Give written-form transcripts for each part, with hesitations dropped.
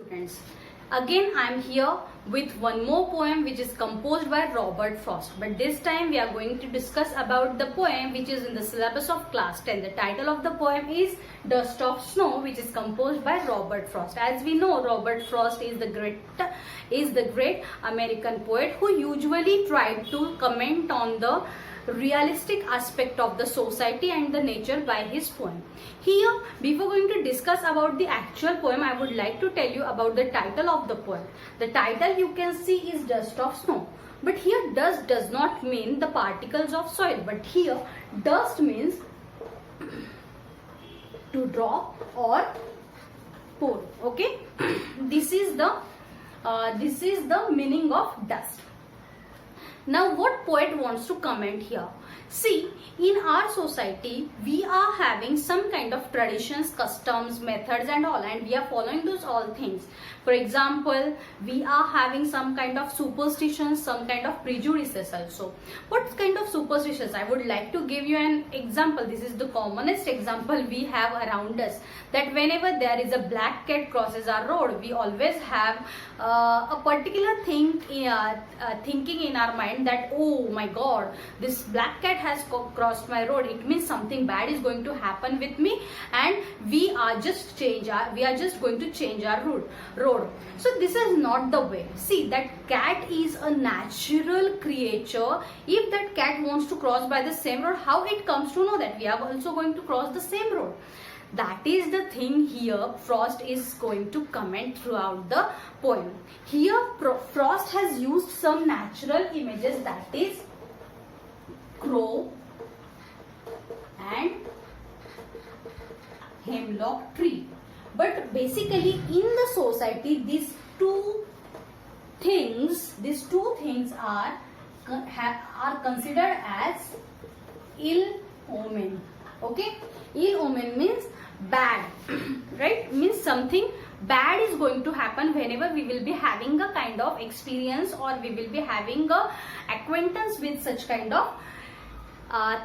students. Again I am here with one more poem which is composed by Robert Frost, but this time we are going to discuss about the poem which is in the syllabus of class 10. The title of the poem is Dust of Snow, which is composed by Robert Frost. As we know, Robert Frost is the great American poet who usually tried to comment on the realistic aspect of the society and the nature by his poem. Here, before going to discuss about the actual poem, I would like to tell you about the title of the poem. The title you can see is Dust of Snow. But here dust does not mean the particles of soil, but here dust means to drop or pour. Okay, this is the meaning of dust. Now what poet wants to comment here? See, in our society, we are having some kind of traditions, customs, methods and all, and we are following those all things. For example, we are having some kind of superstitions, some kind of prejudices also. What kind of superstitions? I would like to give you an example. This is the commonest example we have around us. That whenever there is a black cat crosses our road, we always have a particular thinking in our mind that, oh my God, this black cat has crossed my road. It means something bad is going to happen with me, and we are just going to change our road. So this is not the way. See, that cat is a natural creature. If that cat wants to cross by the same road, how it comes to know that we are also going to cross the same road? That is the thing here Frost is going to comment throughout the poem. Here Frost has used some natural images, that is crow and hemlock tree. But basically in the society, these two things are considered as ill omen. Okay, ill omen means bad, right? Means something bad is going to happen whenever we will be having a kind of experience, or we will be having a acquaintance with such kind of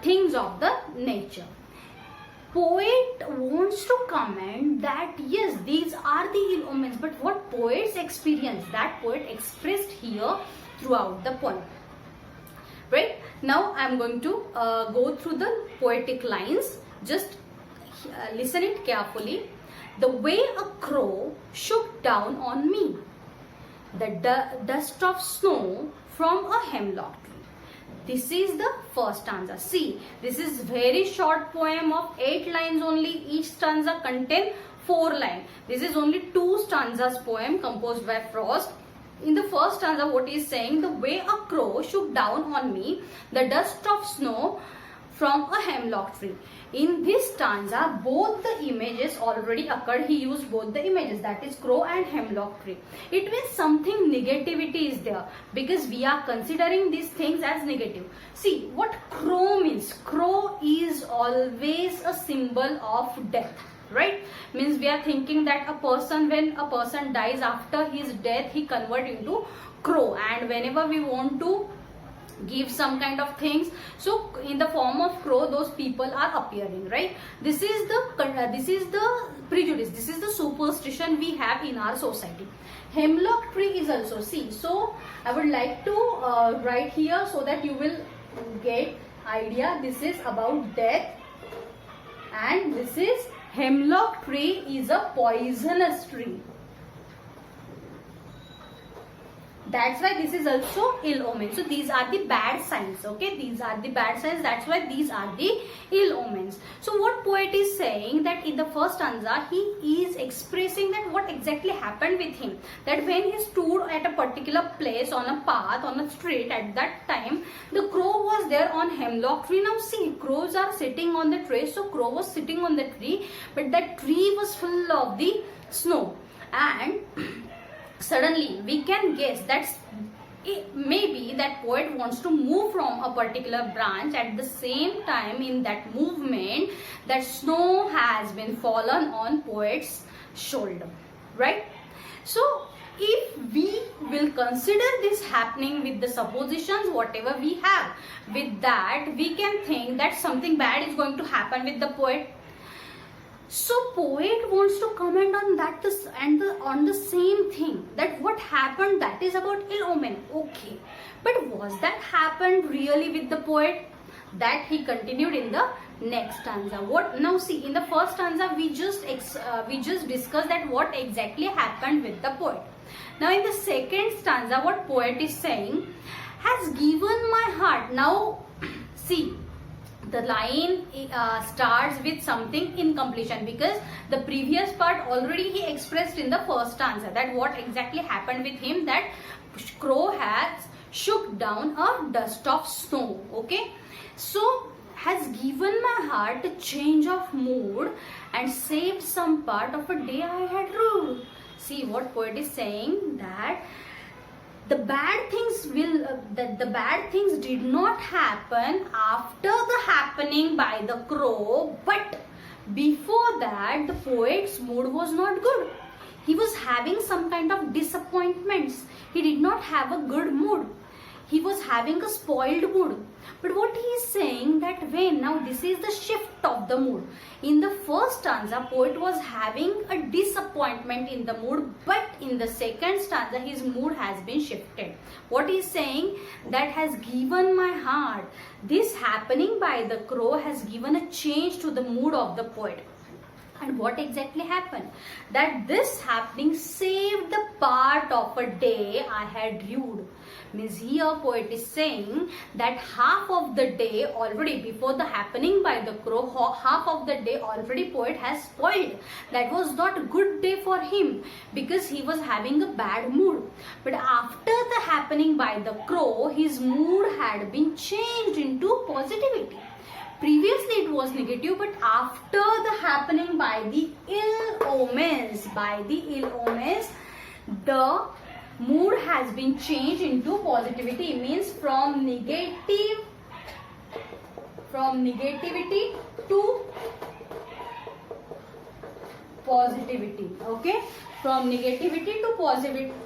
things of the nature. Poet wants to comment that yes, these are the ill omens, but what poet's experience, that poet expressed here throughout the poem. Right, now I am going to go through the poetic lines. Just listen it carefully. The way a crow shook down on me, the dust of snow from a hemlock tree. This is the first stanza. See, this is very short poem of 8 lines only. Each stanza contains 4 lines. This is only 2 stanzas poem composed by Frost. In the first stanza, what he is saying, the way a crow shook down on me, the dust of snow from a hemlock tree. In this stanza, both the images already occurred. He used both the images, that is crow and hemlock tree. It means something negativity is there, because we are considering these things as negative. See, what crow means? Crow is always a symbol of death. Right, means we are thinking that when a person dies, after his death he convert into crow, and whenever we want to give some kind of things, so in the form of crow those people are appearing. Right, this is the prejudice, this is the superstition we have in our society. Hemlock tree is also, see, so I would like to write here so that you will get idea. This is about death, and this is hemlock tree is a poisonous tree. That's why this is also ill omen. So these are the bad signs. Okay, these are the bad signs. That's why these are the ill omens. So what poet is saying, that in the first stanza he is expressing that what exactly happened with him. That when he stood at a particular place on a path, on a street, at that time the crow was there on hemlock tree. Now see, crows are sitting on the tree. So crow was sitting on the tree, but that tree was full of the snow, and suddenly we can guess that maybe that poet wants to move from a particular branch. At the same time, in that movement, that snow has been fallen on poet's shoulder. Right, so if we will consider this happening with the suppositions whatever we have, with that we can think that something bad is going to happen with the poet. So poet wants to comment on that on the same thing, that what happened, that is about ill omen. Okay, but was that happened really with the poet? That he continued in the next stanza. What now? See, in the first stanza we just discussed that what exactly happened with the poet. Now in the second stanza, what poet is saying, has given my heart. Now see, the line starts with something incompletion, because the previous part already he expressed in the first stanza that what exactly happened with him, that crow has shook down a dust of snow. Okay, so has given my heart a change of mood and saved some part of a day I had ruled. See what poet is saying, that the bad things did not happen after the happening by the crow, but before that the poet's mood was not good. He was having some kind of disappointments. He did not have a good mood. He was having a spoiled mood. But what he is saying, that when now this is the shift of the mood. In the first stanza, poet was having a disappointment in the mood, but in the second stanza his mood has been shifted. What he is saying, that has given my heart, this happening by the crow has given a change to the mood of the poet. And what exactly happened? That this happening saved the part of a day I had rued. Means here poet is saying that half of the day already, before the happening by the crow, half of the day already poet has spoiled. That was not a good day for him, because he was having a bad mood. But after the happening by the crow, his mood had been changed into positivity. Previously it was negative, but after the happening by the ill omens, the mood has been changed into positivity. Means from negativity to positivity. Okay, from negativity to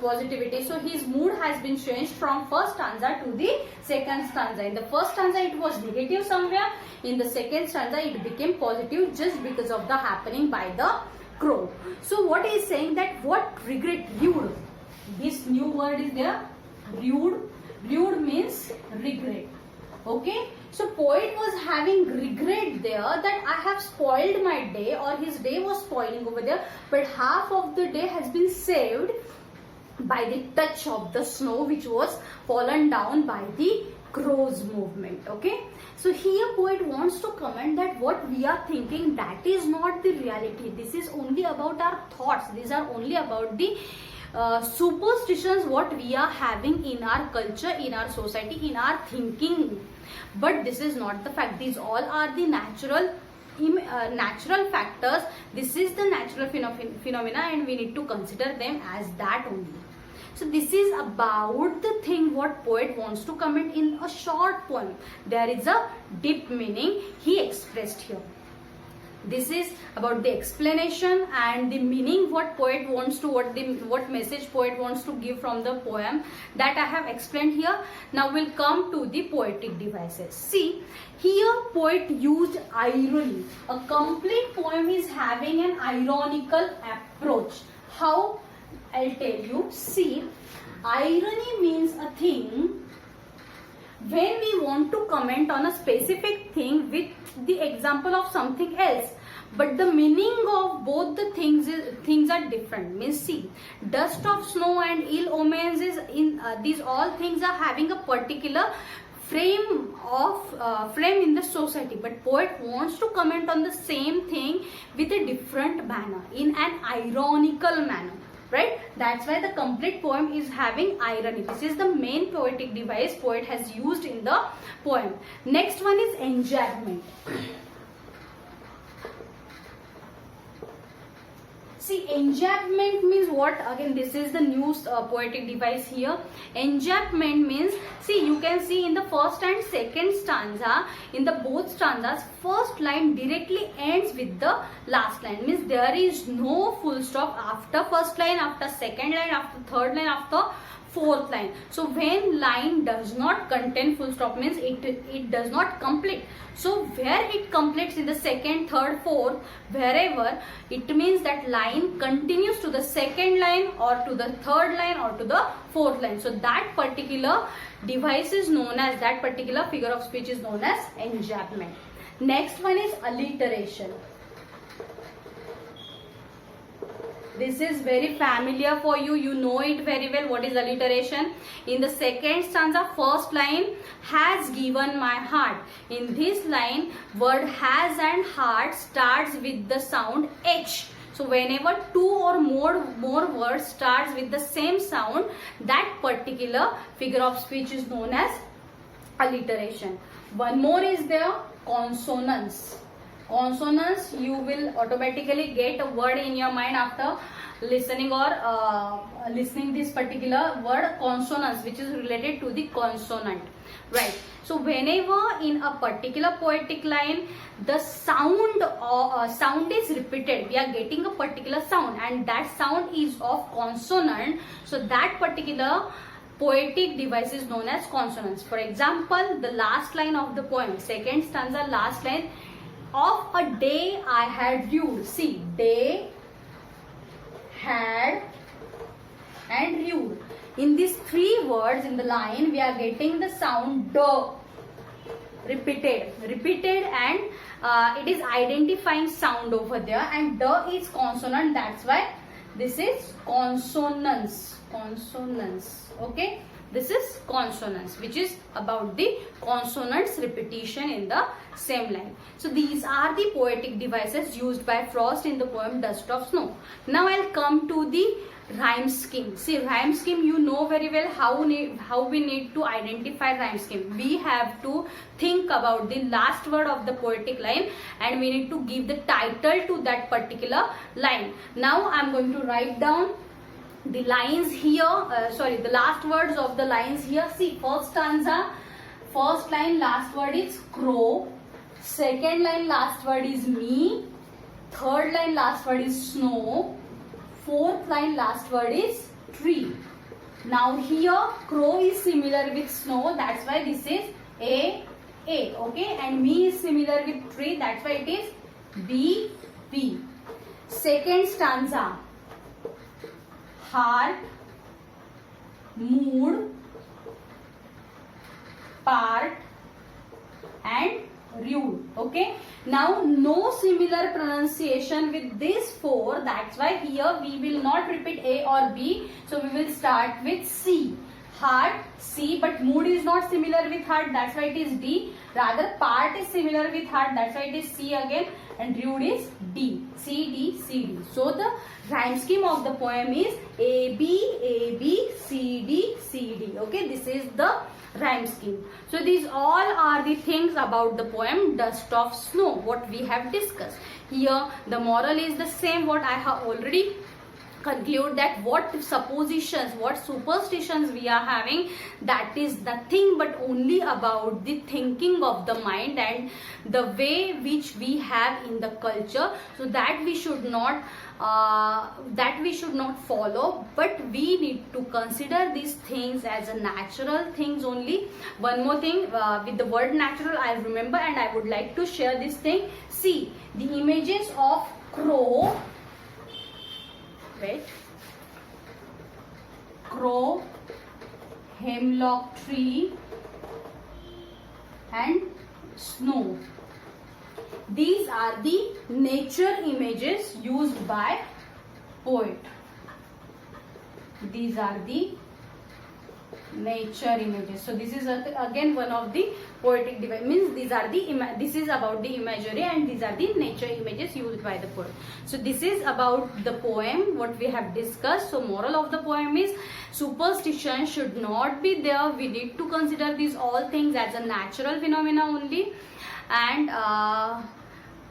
positivity. So his mood has been changed from first stanza to the second stanza. In the first stanza it was negative somewhere. In the second stanza it became positive just because of the happening by the crow. So what he is saying, that what regret, rued. This new word is there, rued. Rued means regret. Okay, so poet was having regret there, that I have spoiled my day, or his day was spoiling over there, but half of the day has been saved by the touch of the snow which was fallen down by the crow's movement. Okay, so here poet wants to comment that what we are thinking, that is not the reality. This is only about our thoughts. These are only about the superstitions what we are having in our culture, in our society, in our thinking. But this is not the fact. These all are the natural factors. This is the natural phenomena, and we need to consider them as that only. So this is about the thing what poet wants to comment in a short poem. There is a deep meaning he expressed here. This is about the explanation and the meaning what poet wants to, what message poet wants to give from the poem, that I have explained here. Now we'll come to the poetic devices. See, here poet used irony. A complete poem is having an ironical approach. How? I'll tell you. See, irony means a thing when we want to comment on a specific thing with the example of something else, but the meaning of both the things are different. Means see, dust of snow and ill omens is in these all things are having a particular frame in the society, but poet wants to comment on the same thing with a different manner, in an ironical manner. Right? That's why the complete poem is having irony. This is the main poetic device poet has used in the poem. Next one is enjambment. See, enjambment means what? Again, this is the new poetic device here. Enjambment means, see, you can see in the first and second stanza, in the both stanzas, first line directly ends with the last line. Means there is no full stop after first line, after second line, after third line, after fourth line. So when line does not contain full stop means it does not complete. So where it completes in the second, third, fourth, wherever, it means that line continues to the second line or to the third line or to the fourth line. So that particular device is known as, that particular figure of speech is known as enjambment. Next one is alliteration. This is very familiar for you. You know it very well. What is alliteration? In the second stanza, first line, has given my heart. In this line, word has and heart starts with the sound H. So whenever two or more words starts with the same sound, that particular figure of speech is known as alliteration. One more is there, consonance. Consonance, you will automatically get a word in your mind after listening or listening this particular word, consonance, which is related to the consonant, right? So whenever in a particular poetic line the sound is repeated, we are getting a particular sound and that sound is of consonant, so that particular poetic device is known as consonance. For example, the last line of the poem, second stanza, last line, of a day I had rued. See, day, had and rued. In these three words in the line, we are getting the sound D repeated and it is identifying sound over there, and D is consonant, that's why this is consonance. Okay, this is consonance, which is about the consonants repetition in the same line. So these are the poetic devices used by Frost in the poem Dust of Snow. Now I'll come to the rhyme scheme. See, rhyme scheme, you know very well how we need to identify rhyme scheme. We have to think about the last word of the poetic line and we need to give the title to that particular line. Now I'm going to write down the lines here, the last words of the lines here. See, first stanza, first line last word is crow, second line last word is me, third line last word is snow, fourth line last word is tree. Now here crow is similar with snow, that's why this is A, okay, and me is similar with tree, that's why it is B. Second stanza, heart, mood, part and rude. Okay, now no similar pronunciation with these four, that's why here we will not repeat A or B, so we will start with C. Heart, C, but mood is not similar with heart, that's why it is D. Rather, part is similar with heart, that's why it is C again, and rude is D. C, D, C, D. So the rhyme scheme of the poem is A, B, C, D, C, D. Okay, this is the rhyme scheme. So these all are the things about the poem Dust of Snow, what we have discussed. Here the moral is the same what I have already conclude, that what suppositions, what superstitions we are having, that is nothing but only about the thinking of the mind and the way which we have in the culture, so that we should not follow, but we need to consider these things as a natural things only. One more thing, with the word natural I remember and I would like to share this thing. See, the images of crow, crow, hemlock tree and snow. These are the nature images used by poet. These are the nature images. So this is again one of the poetic device, means these are the this is about the imagery and these are the nature images used by the poet. So this is about the poem what we have discussed. So moral of the poem is superstition should not be there. We need to consider these all things as a natural phenomena only, and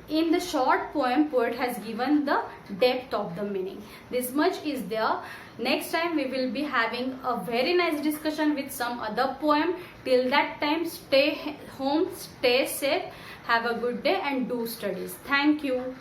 in the short poem, poet has given the depth of the meaning. This much is there. Next time we will be having a very nice discussion with some other poem. Till that time, stay home, stay safe, have a good day and do studies. Thank you.